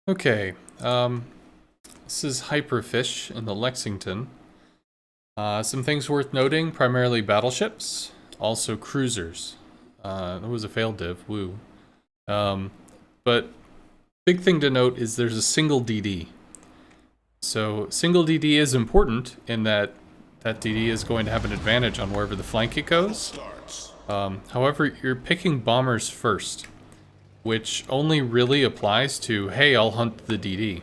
Okay, this is Hyperfish in the Lexington. Some things worth noting, primarily battleships, also cruisers. That was a failed div, woo. But big thing to note is there's a single DD. So single DD is important in that that DD is going to have an advantage on wherever the flank it goes. However, you're picking bombers first, which only really applies to, hey, I'll hunt the DD.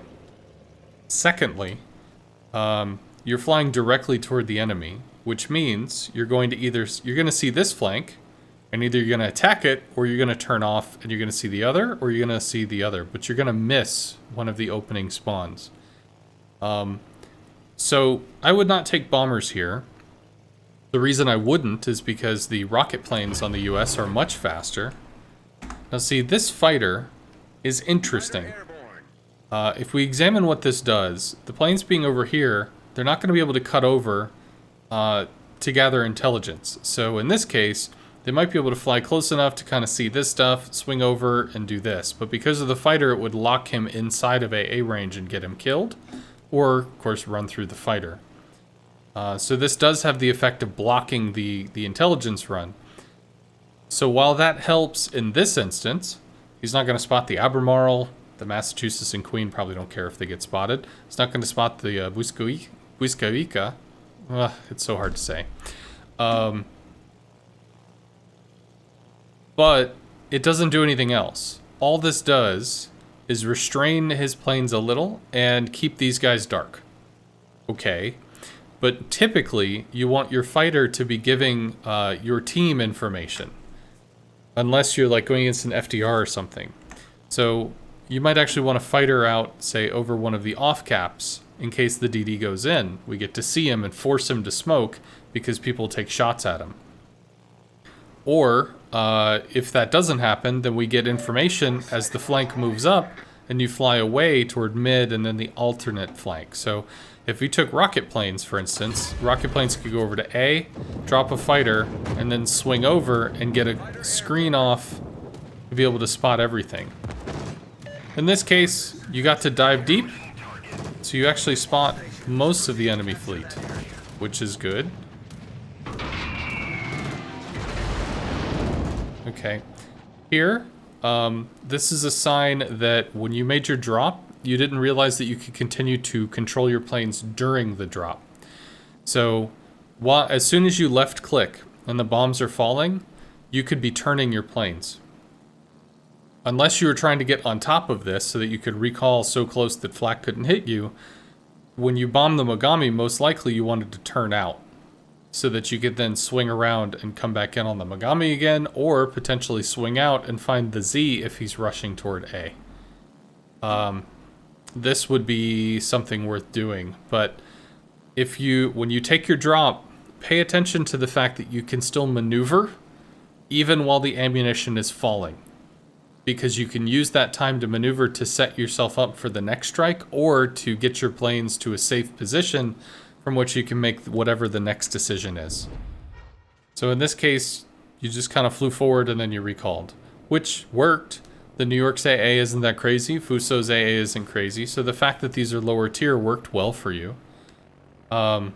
Secondly, you're flying directly toward the enemy, which means you're going to see this flank, and either you're going to attack it, or you're going to turn off, and you're going to see the other, or you're going to see the other, but you're going to miss one of the opening spawns. So I would not take bombers here. The reason I wouldn't is because the rocket planes on the US are much faster. Now see, this fighter is interesting. If we examine what this does, the planes being over here, they're not going to be able to cut over to gather intelligence. So in this case, they might be able to fly close enough to kind of see this stuff, swing over, and do this. But because of the fighter, it would lock him inside of AA range and get him killed. Or, of course, run through the fighter. So this does have the effect of blocking the intelligence run. So while that helps in this instance, he's not going to spot the Albemarle. The Massachusetts and Queen probably don't care if they get spotted. It's not going to spot the Buscavica. It's so hard to say. But it doesn't do anything else. All this does is restrain his planes a little and keep these guys dark. Okay. But typically, you want your fighter to be giving your team information. Unless you're like going against an FDR or something. So you might actually want a fighter out, say, over one of the off caps in case the DD goes in. We get to see him and force him to smoke because people take shots at him. Or if that doesn't happen, then we get information as the flank moves up and you fly away toward mid and then the alternate flank. So if we took rocket planes, for instance, rocket planes could go over to A, drop a fighter, and then swing over and get a screen off to be able to spot everything. In this case, you got to dive deep, so you actually spot most of the enemy fleet, which is good. Okay. Here, this is a sign that when you made your drop, you didn't realize that you could continue to control your planes during the drop. So, as soon as you left click and the bombs are falling, you could be turning your planes. Unless you were trying to get on top of this so that you could recall so close that flak couldn't hit you, when you bombed the Mogami, most likely you wanted to turn out so that you could then swing around and come back in on the Mogami again, or potentially swing out and find the Z if he's rushing toward A. This would be something worth doing, but when you take your drop, pay attention to the fact that you can still maneuver even while the ammunition is falling, because you can use that time to maneuver to set yourself up for the next strike or to get your planes to a safe position from which you can make whatever the next decision is. So in this case, you just kind of flew forward and then you recalled, which worked. The New York's AA isn't that crazy. Fuso's AA isn't crazy. So the fact that these are lower tier worked well for you. And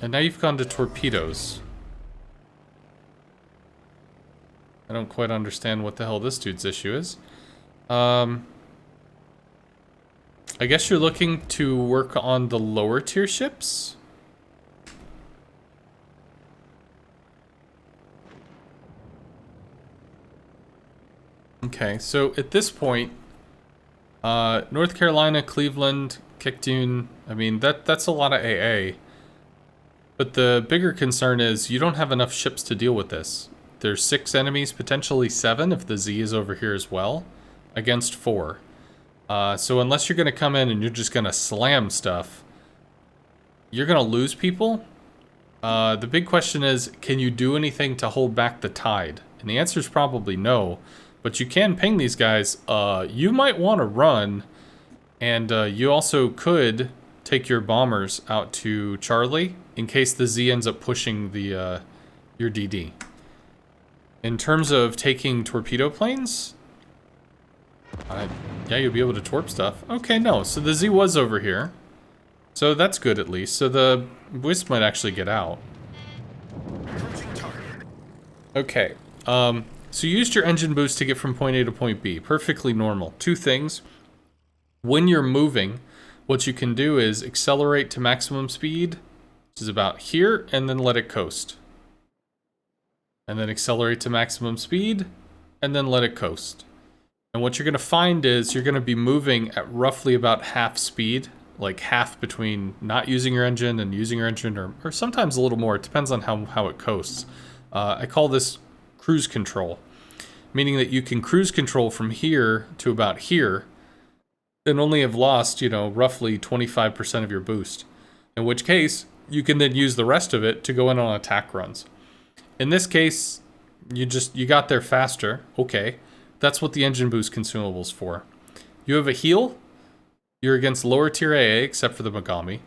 now you've gone to torpedoes. I don't quite understand what the hell this dude's issue is. I guess you're looking to work on the lower tier ships? Okay, so at this point, North Carolina, Cleveland, Kicktoon, I mean, that's a lot of AA. But the bigger concern is you don't have enough ships to deal with this. There's 6 enemies, potentially 7 if the Z is over here as well, against 4. So unless you're going to come in and you're just going to slam stuff, you're going to lose people. The big question is, can you do anything to hold back the tide? And the answer is probably no. But you can ping these guys. You might want to run, and you also could take your bombers out to Charlie in case the Z ends up pushing the your DD. In terms of taking torpedo planes, Yeah, you'll be able to torp stuff. Okay, no, so the Z was over here. So that's good at least. So the Wisp might actually get out. Okay, so you used your engine boost to get from point A to point B. Perfectly normal. Two things. When you're moving, what you can do is accelerate to maximum speed, which is about here, and then let it coast. And then accelerate to maximum speed, and then let it coast. And what you're going to find is you're going to be moving at roughly about half speed, like half between not using your engine and using your engine, or sometimes a little more. It depends on how it coasts. I call this cruise control, meaning that you can cruise control from here to about here and only have lost, you know, roughly 25% of your boost. In which case, you can then use the rest of it to go in on attack runs. In this case, you got there faster. Okay, that's what the engine boost consumable's for. You have a heal. You're against lower tier AA, except for the Megami.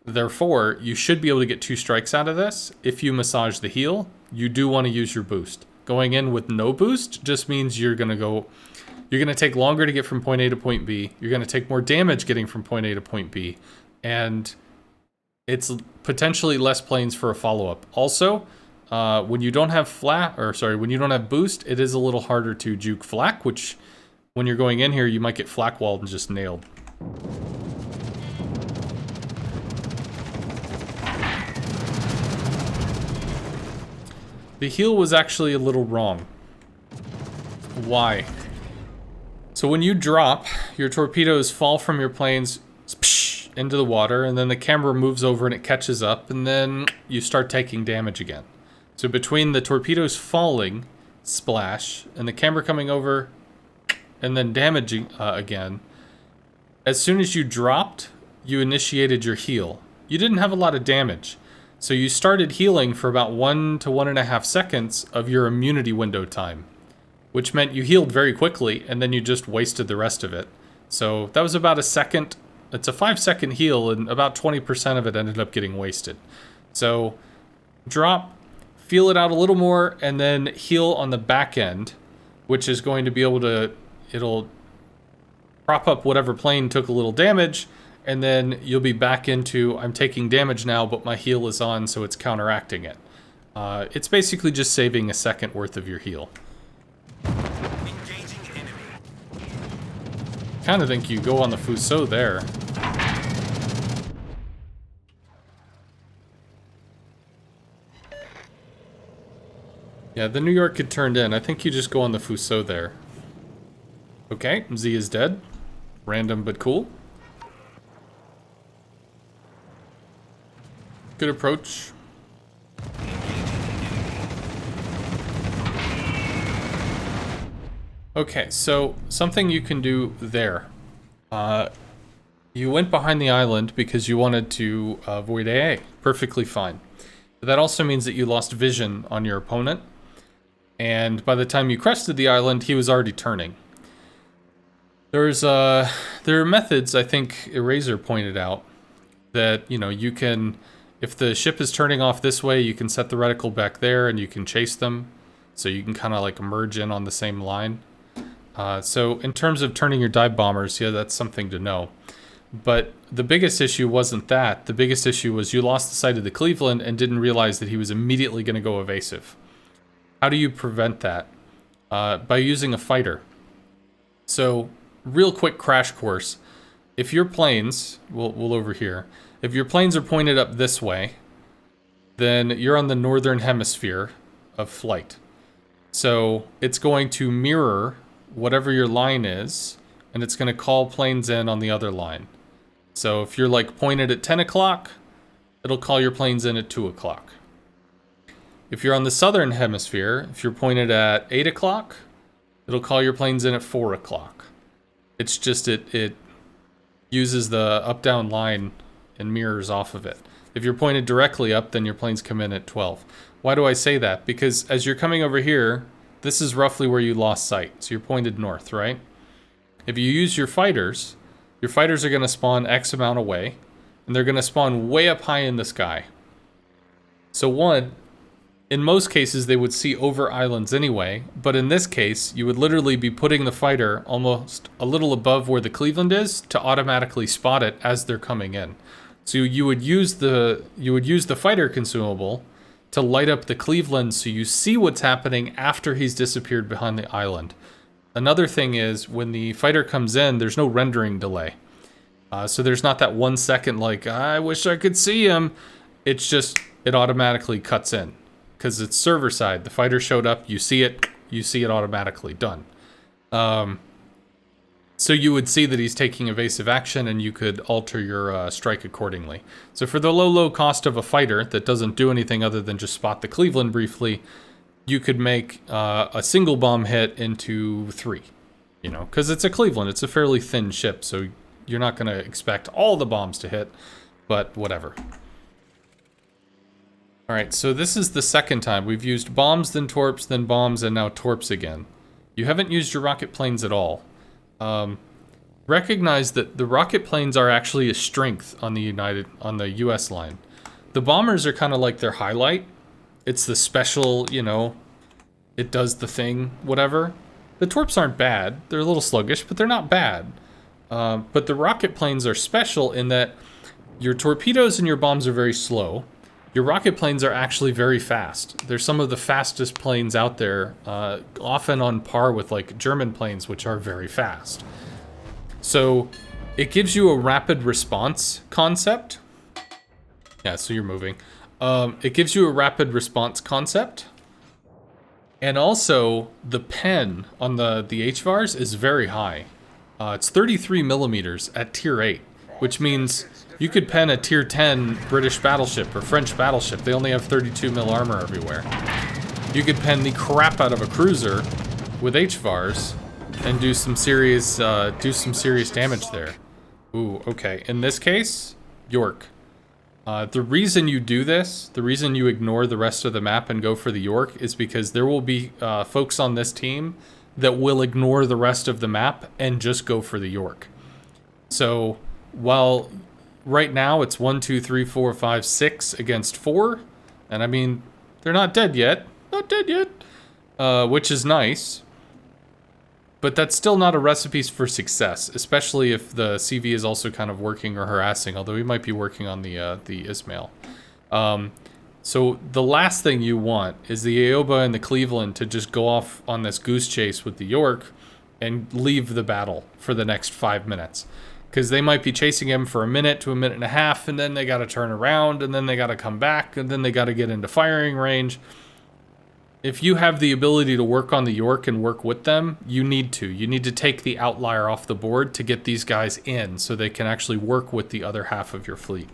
Therefore, you should be able to get 2 strikes out of this. If you massage the heal, you do want to use your boost. Going in with no boost just means you're going to take longer to get from point A to point B. You're going to take more damage getting from point A to point B. And it's potentially less planes for a follow-up. Also, when you don't have when you don't have boost, it is a little harder to juke flak, which when you're going in here, you might get flak walled and just nailed. The heal was actually a little wrong. Why? So when you drop, your torpedoes fall from your planes into the water, and then the camera moves over and it catches up, and then you start taking damage again. So between the torpedoes falling, splash, and the camera coming over, and then damaging again, as soon as you dropped, you initiated your heal. You didn't have a lot of damage. So you started healing for about 1 to 1.5 seconds of your immunity window time, which meant you healed very quickly, and then you just wasted the rest of it. So that was about a second. It's a 5-second heal, and about 20% of it ended up getting wasted. So drop, feel it out a little more, and then heal on the back end, which is going to be able to, it'll prop up whatever plane took a little damage, and then you'll be back into, I'm taking damage now, but my heal is on, so it's counteracting it. It's basically just saving a second worth of your heal. Engaging enemy. Kind of think you go on the Fuso there. Yeah, the New York had turned in. I think you just go on the Fuso there. Okay, Z is dead. Random but cool. Good approach. Okay, so something you can do there. You went behind the island because you wanted to avoid AA. Perfectly fine. But that also means that you lost vision on your opponent. And by the time you crested the island, he was already turning. There are methods, I think Eraser pointed out, that, you know, you can, if the ship is turning off this way, you can set the reticle back there and you can chase them. So you can kind of like merge in on the same line. So in terms of turning your dive bombers, yeah, that's something to know. But the biggest issue wasn't that. The biggest issue was you lost the sight of the Cleveland and didn't realize that he was immediately going to go evasive. How do you prevent that? By using a fighter. So, real quick crash course. If your planes, we'll over here. If your planes are pointed up this way, then you're on the northern hemisphere of flight. So, it's going to mirror whatever your line is, and it's going to call planes in on the other line. So, if you're like pointed at 10 o'clock, it'll call your planes in at 2 o'clock. If you're on the southern hemisphere, if you're pointed at 8 o'clock, it'll call your planes in at 4 o'clock. It's just it uses the up-down line and mirrors off of it. If you're pointed directly up, then your planes come in at 12. Why do I say that? Because as you're coming over here, this is roughly where you lost sight. So you're pointed north, right? If you use your fighters are going to spawn X amount away, and they're going to spawn way up high in the sky. So one, in most cases, they would see over islands anyway, but in this case, you would literally be putting the fighter almost a little above where the Cleveland is to automatically spot it as they're coming in. So you would use the fighter consumable to light up the Cleveland so you see what's happening after he's disappeared behind the island. Another thing is, when the fighter comes in, there's no rendering delay. So there's not that 1 second like, I wish I could see him. It's just, it automatically cuts in. Because it's server side. The fighter showed up, you see it automatically, done. So you would see that he's taking evasive action and you could alter your strike accordingly. So for the low cost of a fighter that doesn't do anything other than just spot the Cleveland briefly, you could make a single bomb hit into 3. You know, because it's a Cleveland, it's a fairly thin ship, so you're not going to expect all the bombs to hit, but whatever. Alright, so this is the second time. We've used bombs, then torps, then bombs, and now torps again. You haven't used your rocket planes at all. Recognize that the rocket planes are actually a strength on the US line. The bombers are kind of like their highlight. It's the special, you know, it does the thing, whatever. The torps aren't bad. They're a little sluggish, but they're not bad. But the rocket planes are special in that your torpedoes and your bombs are very slow. Your rocket planes are actually very fast. They're some of the fastest planes out there, often on par with like German planes, which are very fast. So it gives you a rapid response concept. Yeah, so you're moving. It gives you a rapid response concept. And also, the pen on the HVARs is very high. It's 33 millimeters at tier 8, which means you could pen a tier 10 British battleship or French battleship. They only have 32 mil armor everywhere. You could pen the crap out of a cruiser with HVARs and do some serious damage there. Ooh, okay. In this case, York. The reason you do this, the reason you ignore the rest of the map and go for the York, is because there will be folks on this team that will ignore the rest of the map and just go for the York. So while right now it's 1, 2, 3, 4, 5, 6 against 4, and I mean, they're not dead yet. Not dead yet. Which is nice. But that's still not a recipe for success, especially if the CV is also kind of working or harassing, although he might be working on the Ismail. So the last thing you want is the Aoba and the Cleveland to just go off on this goose chase with the York and leave the battle for the next 5 minutes. Because they might be chasing him for a minute to a minute and a half, and then they got to turn around, and then they got to come back, and then they got to get into firing range. If you have the ability to work on the York and work with them, you need to. You need to take the outlier off the board to get these guys in so they can actually work with the other half of your fleet.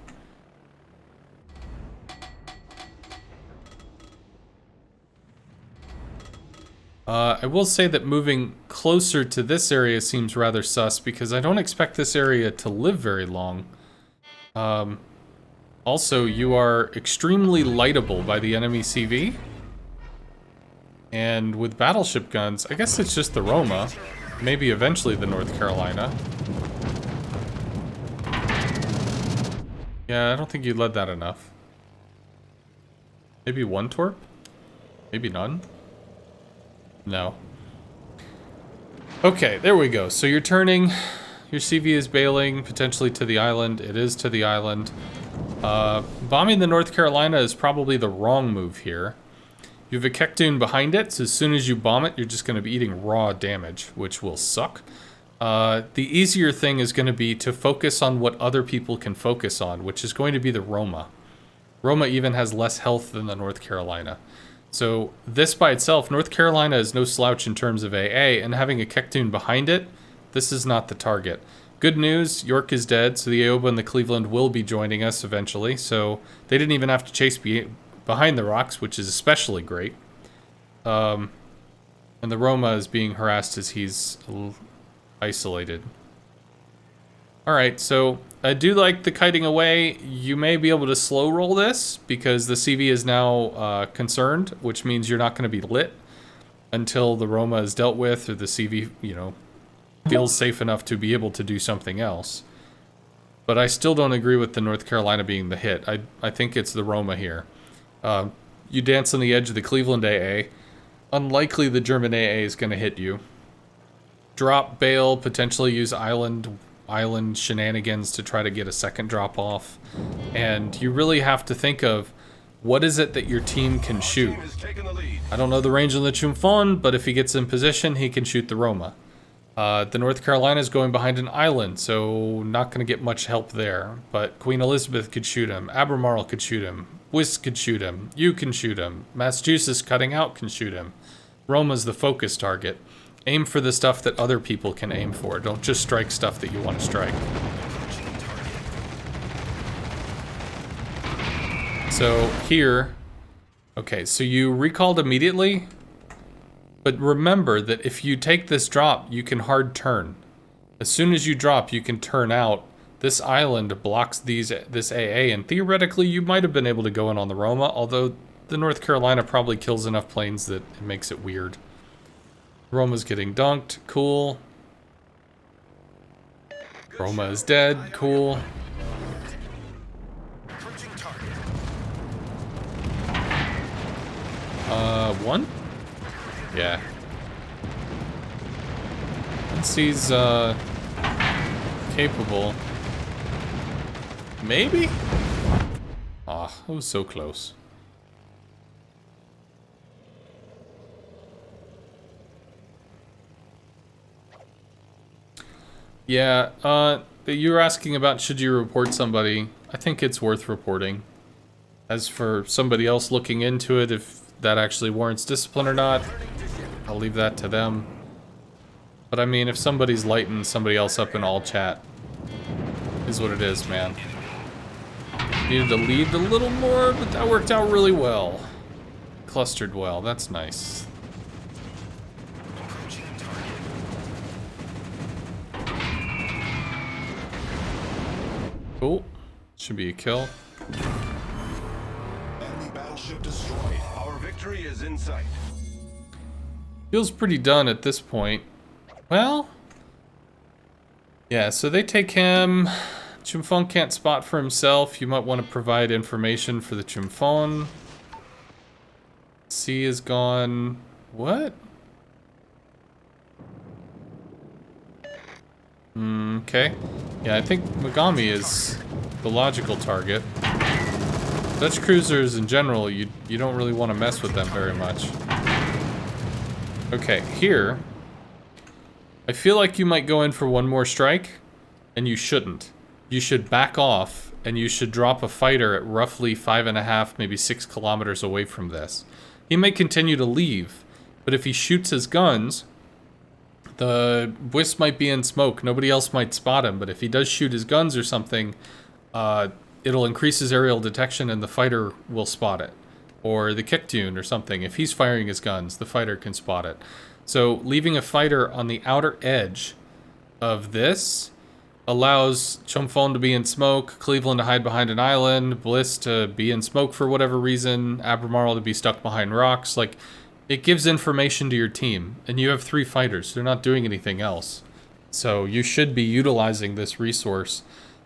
I will say that moving closer to this area seems rather sus because I don't expect this area to live very long. Also, you are extremely lightable by the enemy CV. And with battleship guns, I guess it's just the Roma. Maybe eventually the North Carolina. Yeah, I don't think you led that enough. Maybe one torp? Maybe none? No. Okay, there we go. So you're turning. Your CV is bailing, potentially to the island. It is to the island. Bombing the North Carolina is probably the wrong move here. You have a Kektoon behind it, so as soon as you bomb it, you're just going to be eating raw damage, which will suck. The easier thing is going to be to focus on what other people can focus on, which is going to be the Roma. Roma even has less health than the North Carolina. So this by itself, North Carolina is no slouch in terms of AA, and having a Kektoon behind it, this is not the target. Good news, York is dead, so the Aoba and the Cleveland will be joining us eventually, so they didn't even have to chase behind the rocks, which is especially great. And the Roma is being harassed as he's isolated. Alright, so I do like the kiting away. You may be able to slow roll this because the CV is now concerned, which means you're not going to be lit until the Roma is dealt with or the CV, you know, feels safe enough to be able to do something else. But I still don't agree with the North Carolina being the hit. I think it's the Roma here. You dance on the edge of the Cleveland AA. Unlikely the German AA is going to hit you. Drop, bail, potentially use island shenanigans to try to get a second drop off. And you really have to think of what is it that your team can shoot. I don't know the range on the Chumphon, but if he gets in position, he can shoot the Roma. The North Carolina is going behind an island, so not going to get much help there. But Queen Elizabeth could shoot him. Albemarle could shoot him. Wisk could shoot him. You can shoot him. Massachusetts cutting out can shoot him. Roma's the focus target. Aim for the stuff that other people can aim for. Don't just strike stuff that you want to strike. So here, okay, so you recalled immediately, but remember that if you take this drop, you can hard turn. As soon as you drop, you can turn out. This island blocks this AA, and theoretically you might have been able to go in on the Roma, although the North Carolina probably kills enough planes that it makes it weird. Roma's getting dunked, cool. Roma is dead, cool. One? Yeah. Once he's, capable. Maybe? Ah, it was so close. Yeah, you were asking about should you report somebody. I think it's worth reporting. As for somebody else looking into it, if that actually warrants discipline or not, I'll leave that to them. But I mean, if somebody's lighting somebody else up in all chat, is what it is, man. Needed to lead a little more, but that worked out really well. Clustered well, that's nice. Cool. Should be a kill. Enemy battleship destroyed. Our victory is in sight. Feels pretty done at this point. Well, yeah, so they take him. Chumphon can't spot for himself. You might want to provide information for the Chumphon. C is gone. What? Okay. Yeah, I think Megami is the logical target. Dutch cruisers in general, you don't really want to mess with them very much. Okay, here. I feel like you might go in for one more strike, and you shouldn't. You should back off, and you should drop a fighter at roughly 5.5, maybe 6 kilometers away from this. He may continue to leave, but if he shoots his guns, the Wisp might be in smoke. Nobody else might spot him, but if he does shoot his guns or something, it'll increase his aerial detection and the fighter will spot it. Or the kick tune or something. If he's firing his guns, the fighter can spot it. So leaving a fighter on the outer edge of this allows Chumphon to be in smoke, Cleveland to hide behind an island, Bliss to be in smoke for whatever reason, Albemarle to be stuck behind rocks. Like, it gives information to your team, and you have 3 fighters. They're not doing anything else. So you should be utilizing this resource.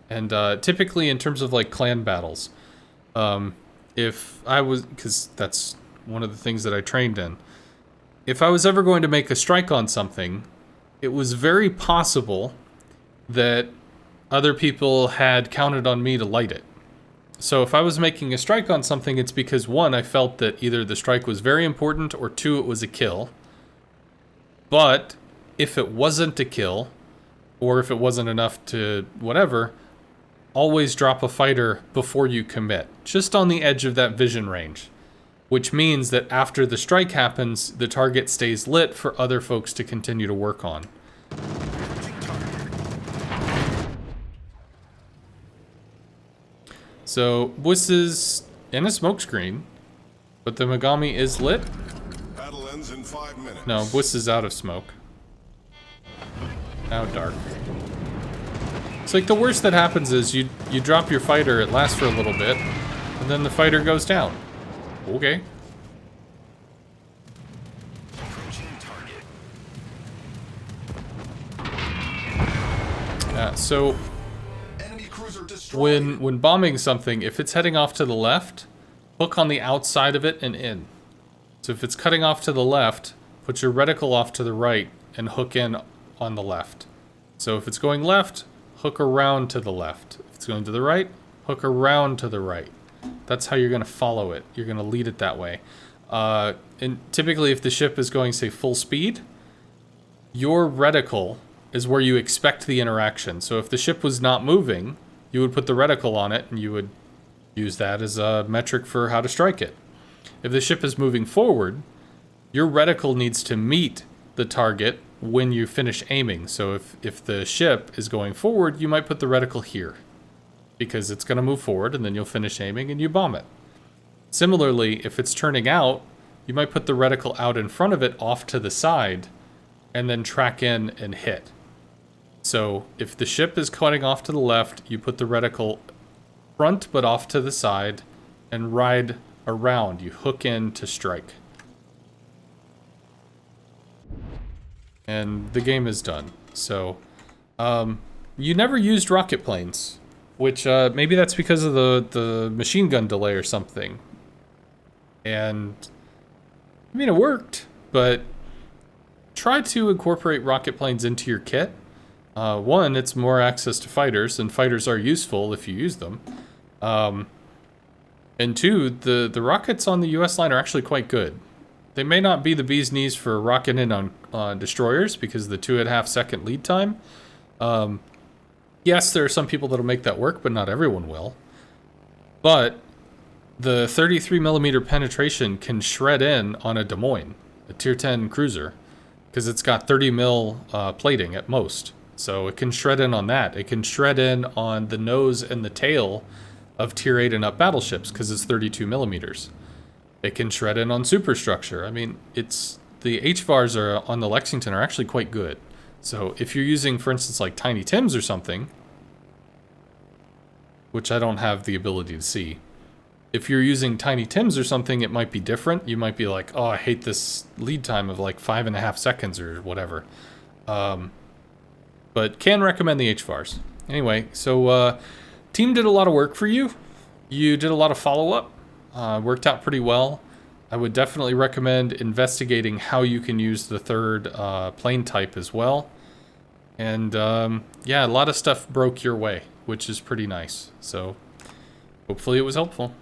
And typically in terms of like clan battles, if I was, because that's one of the things that I trained in, if I was ever going to make a strike on something, it was very possible that other people had counted on me to light it. So if I was making a strike on something, it's because 1, I felt that either the strike was very important, or 2, it was a kill. But if it wasn't a kill, or if it wasn't enough to whatever, always drop a fighter before you commit, just on the edge of that vision range. Which means that after the strike happens, the target stays lit for other folks to continue to work on. So, Bliss is in a smokescreen, but the Megami is lit. Battle ends in 5 minutes. No, Bliss is out of smoke. Now dark. It's like the worst that happens is you drop your fighter, it lasts for a little bit, and then the fighter goes down. Okay. Yeah, so when bombing something, if it's heading off to the left, hook on the outside of it and in. So if it's cutting off to the left, put your reticle off to the right and hook in on the left. So if it's going left, hook around to the left. If it's going to the right, hook around to the right. That's how you're going to follow it. You're going to lead it that way. And typically if the ship is going, say, full speed, your reticle is where you expect the interaction. So if the ship was not moving, you would put the reticle on it and you would use that as a metric for how to strike it. If the ship is moving forward, your reticle needs to meet the target when you finish aiming. So if the ship is going forward, you might put the reticle here because it's going to move forward and then you'll finish aiming and you bomb it. Similarly, if it's turning out, you might put the reticle out in front of it off to the side and then track in and hit. So if the ship is cutting off to the left, you put the reticle front but off to the side and ride around. You hook in to strike. And the game is done. So you never used rocket planes, which maybe that's because of the machine gun delay or something. And I mean, it worked, but try to incorporate rocket planes into your kit. One, it's more access to fighters, and fighters are useful if you use them. And two, the rockets on the US line are actually quite good. They may not be the bee's knees for rocking in on destroyers because of the 2.5 second lead time. Yes, there are some people that'll make that work, but not everyone will. But the 33mm penetration can shred in on a Des Moines, a tier 10 cruiser, because it's got 30mm plating at most. So it can shred in on that. It can shred in on the nose and the tail of tier 8 and up battleships because it's 32mm. It can shred in on superstructure. I mean, the HVARs on the Lexington are actually quite good. So if you're using, for instance, like Tiny Tims or something, which I don't have the ability to see, if you're using Tiny Tims or something, it might be different. You might be like, oh, I hate this lead time of like 5.5 seconds or whatever. But can recommend the HVARs. Anyway, so team did a lot of work for you. You did a lot of follow-up. Worked out pretty well. I would definitely recommend investigating how you can use the third plane type as well. And yeah, a lot of stuff broke your way, which is pretty nice. So hopefully it was helpful.